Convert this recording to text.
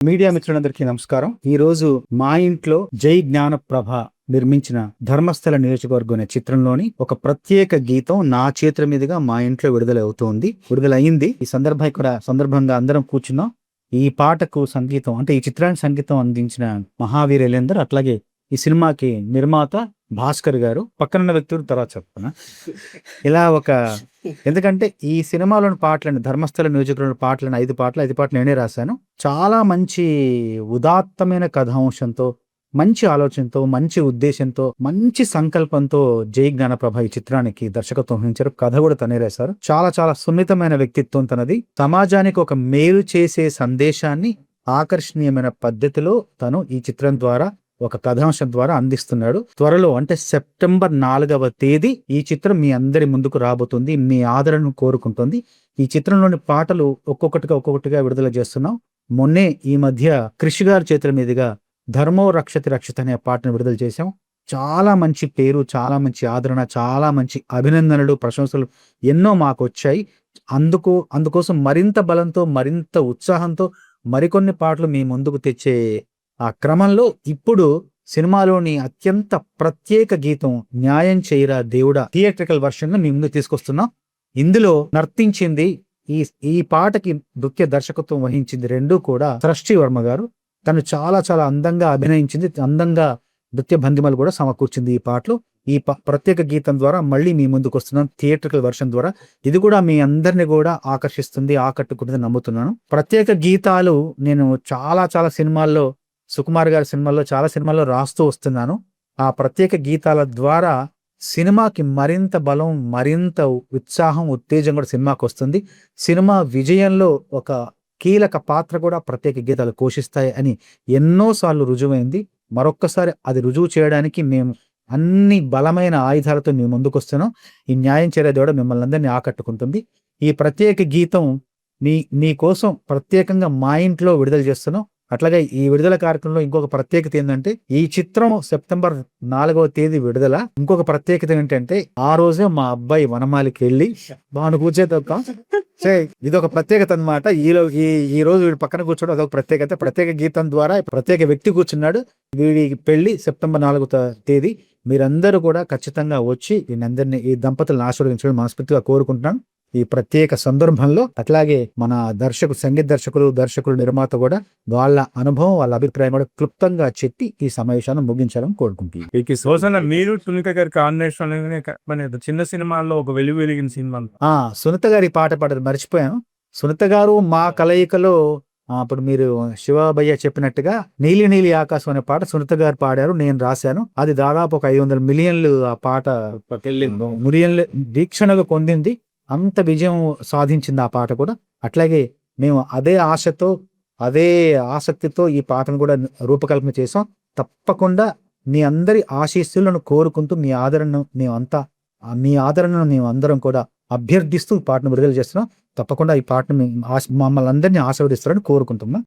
Media మిత్రులందరికీ నమస్కారం. ఈ రోజు మా ఇంట్లో జై జ్ఞానప్రభ నిర్మించిన ధర్మస్థల నియోజకవర్గం అనే చిత్రంలోని ఒక ప్రత్యేక గీతం నా చేతుల మీదుగా మా ఇంట్లో విడుదలైంది. ఈ సందర్భంగా అందరం కూర్చున్నాం. ఈ పాటకు సంగీతం అంటే ఈ చిత్రానికి సంగీతం అందించిన మహావీర్ ఎలేందర్, అట్లాగే ఈ సినిమాకి నిర్మాత భాస్కర్ గారు. పక్కనున్న వ్యక్తులు తర్వాత చెప్తున్నా. ఇలా ఎందుకంటే ఈ సినిమాలోని పాటలను, ధర్మస్థల నియోజకవర్గం పాటలను 5 పాటలు నేనే రాశాను. చాలా మంచి ఉదాత్తమైన కథాంశంతో, మంచి ఆలోచనతో, మంచి ఉద్దేశంతో, మంచి సంకల్పంతో జై జ్ఞానప్రభ ఈ చిత్రానికి దర్శకత్వం వహించారు. కథ కూడా తనే రాశారు. చాలా చాలా సున్నితమైన వ్యక్తిత్వం తనది. సమాజానికి ఒక మేలు చేసే సందేశాన్ని ఆకర్షణీయమైన పద్ధతిలో తను ఈ చిత్రం ద్వారా, ఒక కథాంశం ద్వారా అందిస్తున్నాడు. త్వరలో అంటే సెప్టెంబర్ 4వ తేదీ ఈ చిత్రం మీ అందరి ముందుకు రాబోతుంది. మీ ఆదరణను కోరుకుంటుంది. ఈ చిత్రంలోని పాటలు ఒక్కొక్కటిగా విడుదల చేస్తున్నాం. మొన్నే ఈ మధ్య కృషి గారి చేతుల మీదుగా ధర్మో రక్షతి రక్షిత అనే పాటను విడుదల చేశాం. చాలా మంచి పేరు, చాలా మంచి ఆదరణ, చాలా మంచి అభినందనలు, ప్రశంసలు ఎన్నో మాకు వచ్చాయి. అందుకోసం మరింత బలంతో, మరింత ఉత్సాహంతో మరికొన్ని పాటలు మీ ముందుకు తెచ్చే ఆ క్రమంలో ఇప్పుడు సినిమాలోని అత్యంత ప్రత్యేక గీతం న్యాయం చేయరా దేవుడా థియేట్రికల్ వర్షన్ మీ ముందు తీసుకొస్తున్నాం. ఇందులో నర్తించింది, ఈ పాటకి నృత్య దర్శకత్వం వహించింది రెండూ కూడా సృష్టి వర్మ గారు. తను చాలా చాలా అందంగా అభినయించింది, అందంగా నృత్య భంగిమలు కూడా సమకూర్చింది ఈ పాటలో. ఈ ప్రత్యేక గీతం ద్వారా మళ్ళీ మీ ముందుకు వస్తున్నాం థియేట్రికల్ వర్షన్ ద్వారా. ఇది కూడా మీ అందరిని కూడా ఆకర్షిస్తుంది, ఆకట్టుకుంటుంది నమ్ముతున్నాను. ప్రత్యేక గీతాలు నేను చాలా చాలా సినిమాల్లో, సుకుమార్ గారి సినిమాల్లో, చాలా సినిమాల్లో రాస్తూ వస్తున్నాను. ఆ ప్రత్యేక గీతాల ద్వారా సినిమాకి మరింత బలం, మరింత ఉత్సాహం, ఉత్తేజం కూడా సినిమాకి వస్తుంది. సినిమా విజయంలో ఒక కీలక పాత్ర కూడా ప్రత్యేక గీతాలు పోషిస్తాయి అని ఎన్నోసార్లు రుజువైంది. మరొక్కసారి అది రుజువు చేయడానికి మేము అన్ని బలమైన ఆయుధాలతో మేము ముందుకు వస్తున్నాం. ఈ న్యాయం చేరే దేవుడు మిమ్మల్ని అందరినీ ఆకట్టుకుంటుంది. ఈ ప్రత్యేక గీతం మీ కోసం ప్రత్యేకంగా మా ఇంట్లో విడుదల చేస్తున్నాం. అట్లాగే ఈ విడుదల కార్యక్రమంలో ఇంకొక ప్రత్యేకత ఏంటంటే, ఈ చిత్రం సెప్టెంబర్ 4వ తేదీ విడుదల. ఇంకొక ప్రత్యేకత ఏంటంటే, ఆ రోజే మా అబ్బాయి వనమాలికి వెళ్ళి బాను కూర్చేద్దాం. ఇదొక ప్రత్యేకత అనమాట. ఈ రోజు వీడి పక్కన కూర్చోవడం అదొక ప్రత్యేకత. ప్రత్యేక గీతం ద్వారా ప్రత్యేక వ్యక్తి కూర్చున్నాడు. వీడి పెళ్లి సెప్టెంబర్ 4వ తేదీ. మీరందరూ కూడా ఖచ్చితంగా వచ్చి ఈ దంపతులను ఆశీర్వదించడం మనస్ఫూర్తిగా కోరుకుంటున్నాను. ఈ ప్రత్యేక సందర్భంలో అట్లాగే మన సంగీత దర్శకులు, నిర్మాత కూడా వాళ్ళ అనుభవం, వాళ్ళ అభిప్రాయం కూడా క్లుప్తంగా చెప్పి ఈ సమావేశాన్ని ముగించాలని కోరుకుంటున్నాను. మీరు సునీత గారి కాంబినేషన్ చిన్న సినిమాల్లో ఒక వెలిగిన సినిమా. సునీత గారి పాట పాడారు, మర్చిపోయాను. సునీత గారు మా కలయికలో ఇప్పుడు మీరు శివభయ్య చెప్పినట్టుగా నీలి నీలి ఆకాశం అనే పాట సునీత గారు పాడారు, నేను రాశాను. అది దాదాపు ఒక 500 మిలియన్లు ఆ పాట మిలియన్లు వీక్షణగా పొందింది. అంత విజయం సాధించింది ఆ పాట కూడా. అట్లాగే మేము అదే ఆశతో, అదే ఆసక్తితో ఈ పాటను కూడా రూపకల్పన చేసాం. తప్పకుండా మీ అందరి ఆశీస్సులను కోరుకుంటూ మీ ఆదరణను మేము అందరం కూడా అభ్యర్థిస్తూ ఈ పాటను విడుదల చేస్తున్నాం. తప్పకుండా ఈ పాటను మమ్మల్ని అందరినీ ఆశీర్వదిస్తారని కోరుకుంటున్నాం.